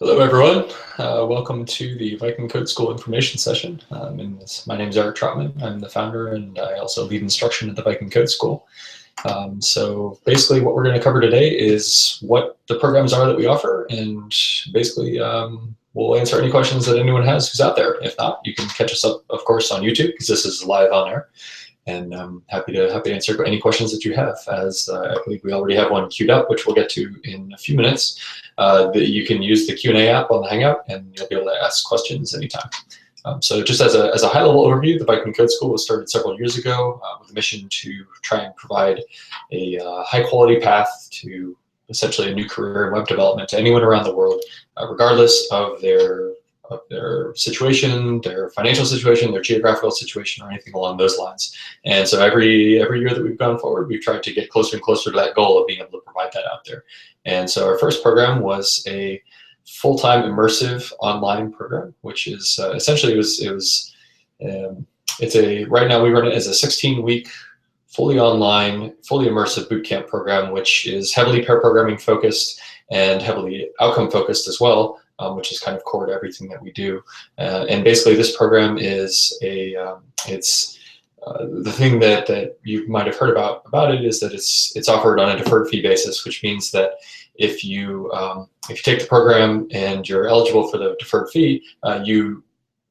Hello, everyone. Welcome to the Viking Code School information session. My name is Erik Trautman. I'm the founder, and I also lead instruction at the Viking Code School. So basically what we're going to cover today is what the programs are that we offer, and basically we'll answer any questions that anyone has who's out there. If not, you can catch us up, of course, on YouTube, because this is live on air. And I'm happy to answer any questions that you have, as I believe we already have one queued up, which we'll get to in a few minutes. That you can use the Q&A app on the Hangout, and you'll be able to ask questions anytime. So just as a high-level overview, the Viking Code School was started several years ago with a mission to try and provide a high-quality path to essentially a new career in web development to anyone around the world, regardless of their situation, their financial situation, their geographical situation, or anything along those lines. And so every year that we've gone forward, we've tried to get closer and closer to that goal of being able to provide that out there. And so our first program was a full-time immersive online program, which is essentially right now we run it as a 16-week fully online, fully immersive bootcamp program, which is heavily pair programming focused and heavily outcome focused as well. Which is kind of core to everything that we do. And basically this program is the thing that you might have heard about it is that it's offered on a deferred fee basis, which means that if you take the program and you're eligible for the deferred fee, you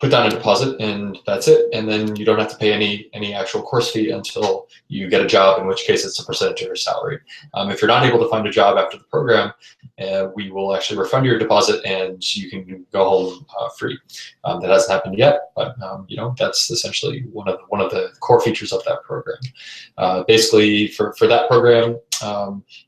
put down a deposit and that's it, and then you don't have to pay any actual course fee until you get a job, in which case it's a percentage of your salary. If you're not able to find a job after the program, we will actually refund your deposit and you can go home free. That hasn't happened yet, but that's essentially one of the core features of that program. Basically, for that program,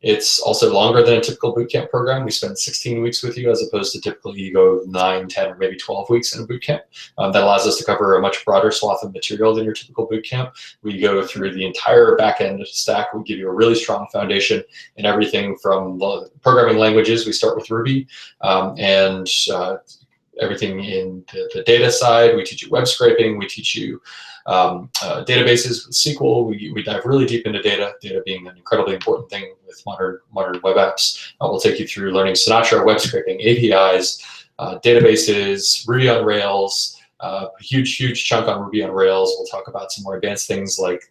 it's also longer than a typical bootcamp program. We spend 16 weeks with you, as opposed to typically you go 9, 10, or maybe 12 weeks in a bootcamp. That allows us to cover a much broader swath of material than your typical bootcamp. We go through the entire back-end stack. We give you a really strong foundation in everything from the programming languages. We start with Ruby, and everything in the data side. We teach you web scraping. We teach you databases with SQL. We dive really deep into data being an incredibly important thing with modern web apps. We'll take you through learning Sinatra, web scraping, APIs, databases, Ruby on Rails, a huge chunk on Ruby on Rails. We'll talk about some more advanced things like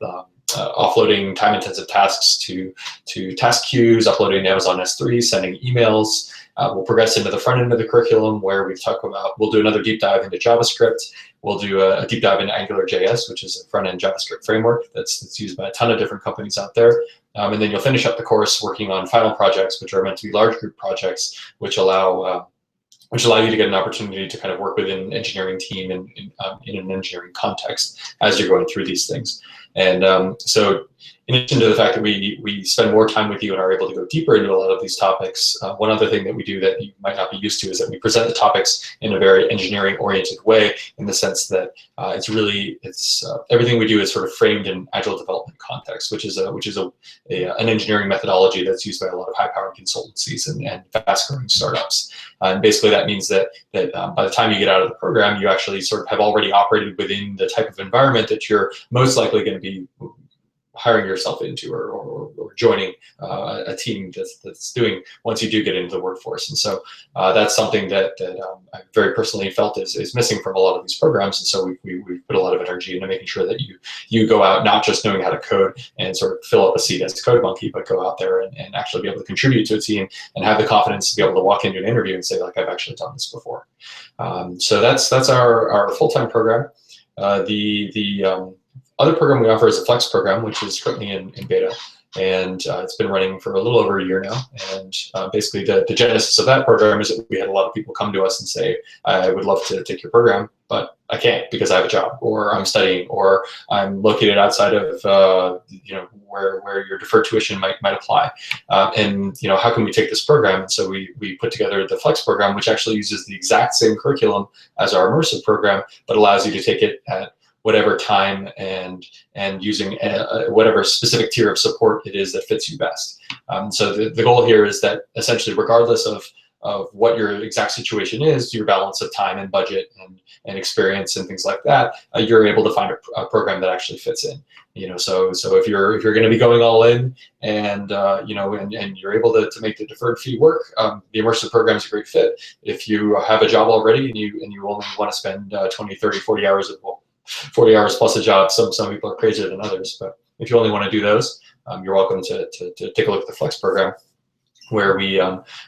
offloading time-intensive tasks to task queues, uploading to Amazon S3, sending emails. We'll progress into the front end of the curriculum, where we'll do another deep dive into JavaScript. We'll do a deep dive into AngularJS, which is a front-end JavaScript framework that's used by a ton of different companies out there. And then you'll finish up the course working on final projects, which are meant to be large group projects, which allow you to get an opportunity to kind of work within an engineering team in an engineering context as you're going through these things. And so in addition to the fact that we spend more time with you and are able to go deeper into a lot of these topics, one other thing that we do that you might not be used to is that we present the topics in a very engineering-oriented way, in the sense that everything we do is sort of framed in agile development context, which is an engineering methodology that's used by a lot of high-powered consultancies and fast-growing startups. And basically that means that by the time you get out of the program, you actually sort of have already operated within the type of environment that you're most likely going to be hiring yourself into or joining a team that's doing once you do get into the workforce. And so that's something that I very personally felt is missing from a lot of these programs. And so we put a lot of energy into making sure that you go out not just knowing how to code and sort of fill up a seat as a code monkey, but go out there and actually be able to contribute to a team and have the confidence to be able to walk into an interview and say, like, I've actually done this before. So that's our full-time program. The other program we offer is a Flex program, which is currently in beta, and it's been running for a little over a year now. And basically the genesis of that program is that we had a lot of people come to us and say, I would love to take your program, but I can't because I have a job, or I'm studying, or I'm located outside of where your deferred tuition might apply. And how can we take this program? And so we put together the Flex program, which actually uses the exact same curriculum as our immersive program, but allows you to take it at whatever time and using whatever specific tier of support it is that fits you best. So the goal here is that essentially, regardless of of what your exact situation is, your balance of time and budget and experience and things like that, you're able to find a program that actually fits in. So if you're going to be going all in, and and you're able to make the deferred fee work, the immersive program is a great fit. If you have a job already and you only want to spend 20, 30, 40 hours of 40 hours plus a job, some people are crazier than others, but if you only want to do those, you're welcome to take a look at the Flex program, where we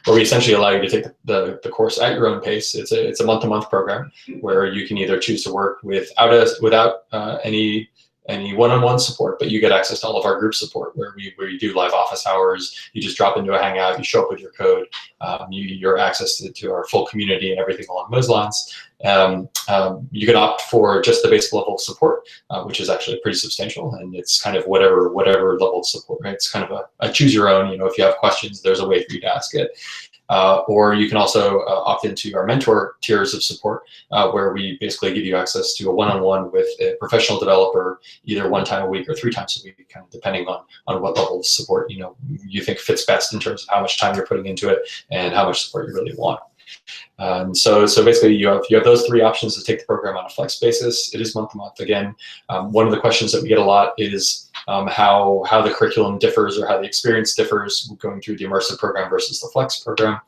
essentially allow you to take the course at your own pace. It's a month-to-month program where you can either choose to work without any one-on-one support, but you get access to all of our group support, where you do live office hours. You just drop into a Hangout, you show up with your code, your access to our full community and everything along those lines. You can opt for just the basic level of support, which is actually pretty substantial, and it's kind of whatever level of support, right? It's kind of a choose your own. If you have questions, there's a way for you to ask it. Or you can also opt into our mentor tiers of support, where we basically give you access to a one-on-one with a professional developer, either 1 time a week or 3 times a week, kind of depending on what level of support you think fits best in terms of how much time you're putting into it and how much support you really want. So basically you have those 3 options to take the program on a flex basis. It is month to month. Again, one of the questions that we get a lot is how the curriculum differs, or how the experience differs going through the immersive program versus the flex program.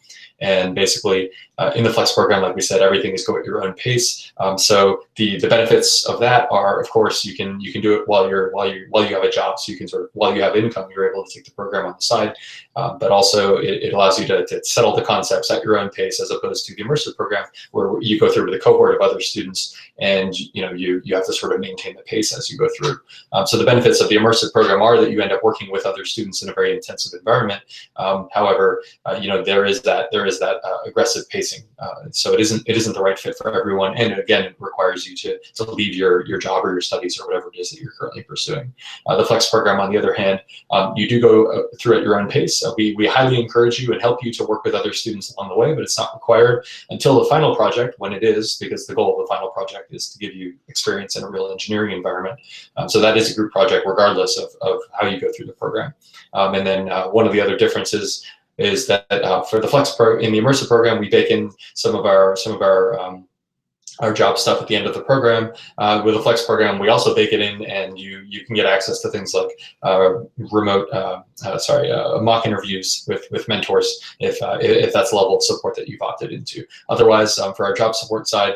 And basically, in the flex program, like we said, everything is go at your own pace. So the benefits of that are, of course, you can do it while you have a job. So you can while you have income, you're able to take the program on the side. But also, it allows you to settle the concepts at your own pace, as opposed to the immersive program, where you go through with a cohort of other students, and you have to sort of maintain the pace as you go through. So the benefits of the immersive program are that you end up working with other students in a very intensive environment. However, there is that aggressive pacing, so it isn't the right fit for everyone, and again, it requires you to leave your job or your studies or whatever it is that you're currently pursuing. The flex program, on the other hand, you do go through at your own pace. We highly encourage you and help you to work with other students along the way, but it's not required until the final project, when it is, because the goal of the final project is to give you experience in a real engineering environment. So that is a group project regardless of how you go through the program. And then one of the other differences is that for the in the immersive program, we bake in some of our job stuff at the end of the program. With the flex program, we also bake it in, and you can get access to things like remote mock interviews with mentors, if that's the level of support that you've opted into. Otherwise, for our job support side,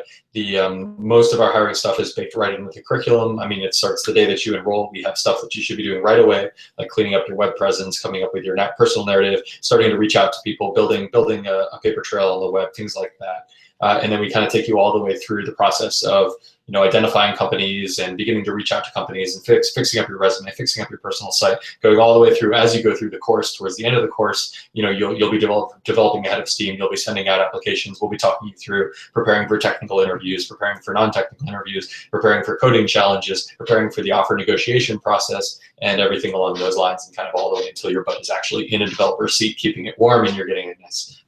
most of our hiring stuff is baked right in with the curriculum. I mean, it starts the day that you enroll. We have stuff that you should be doing right away, like cleaning up your web presence, coming up with your personal narrative, starting to reach out to people, building a paper trail on the web, things like that. And then we kind of take you all the way through the process of identifying companies and beginning to reach out to companies and fixing up your resume, fixing up your personal site, going all the way through as you go through the course. Towards the end of the course, you'll be developing ahead of steam. You'll be sending out applications. We'll be talking you through preparing for technical interviews, preparing for non-technical interviews, preparing for coding challenges, preparing for the offer negotiation process, and everything along those lines, and kind of all the way until your butt is actually in a developer seat, keeping it warm, and you're getting a nice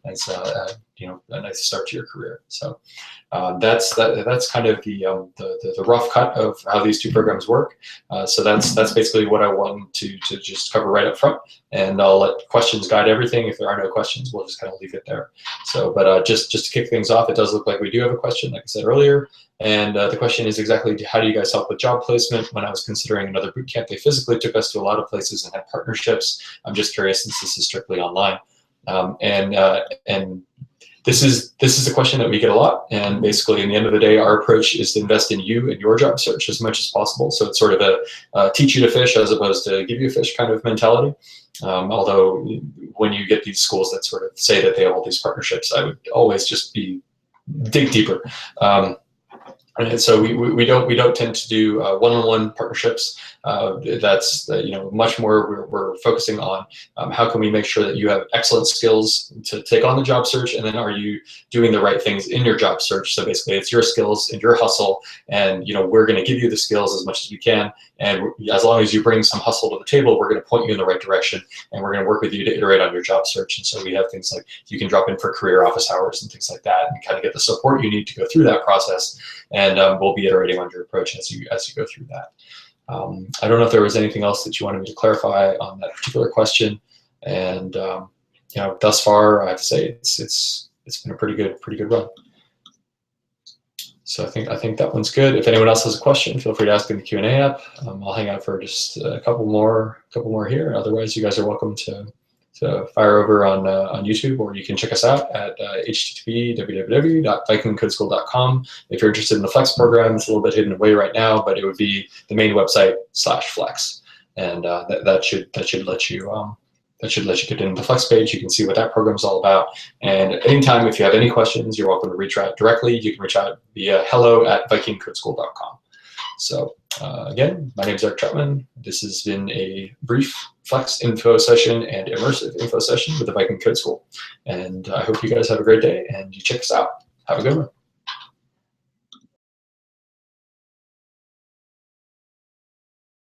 start to your career. So that's kind of the rough cut of how these 2 programs work. So that's basically what I want to just cover right up front, and I'll let questions guide everything. If there are no questions, we'll just kind of leave it there. So, but just to kick things off, it does look like we do have a question, like I said earlier. And the question is exactly, how do you guys help with job placement? When I was considering another boot camp, they physically took us to a lot of places and had partnerships. I'm just curious, since this is strictly online. And this is a question that we get a lot, and basically, in the end of the day, our approach is to invest in you and your job search as much as possible. So it's sort of a teach you to fish as opposed to give you a fish kind of mentality. Although when you get these schools that sort of say that they have all these partnerships, I would always just dig deeper. And so we don't tend to do one-on-one partnerships. That's much more we're focusing on how can we make sure that you have excellent skills to take on the job search, and then are you doing the right things in your job search? So basically, it's your skills and your hustle, and we're going to give you the skills as much as we can, and as long as you bring some hustle to the table, we're going to point you in the right direction, and we're going to work with you to iterate on your job search. And so we have things like you can drop in for career office hours and things like that, and kind of get the support you need to go through that process. And we'll be iterating on your approach as you go through that. I don't know if there was anything else that you wanted me to clarify on that particular question. And thus far, I have to say it's it's been a pretty good run. So I think that one's good. If anyone else has a question, feel free to ask in the Q&A app. I'll hang out for just a couple more here. Otherwise, you guys are welcome to fire over on YouTube, or you can check us out at http://www.vikingcodeschool.com. If you're interested in the Flex program, it's a little bit hidden away right now, but it would be the main website /Flex, and that should let you get into the Flex page. You can see what that program is all about. And anytime, if you have any questions, you're welcome to reach out directly. You can reach out via hello@vikingcodeschool.com. So again, my name is Erik Trautman. This has been a brief Flex info session and immersive info session with the Viking Code School. And I hope you guys have a great day and you check us out. Have a good one.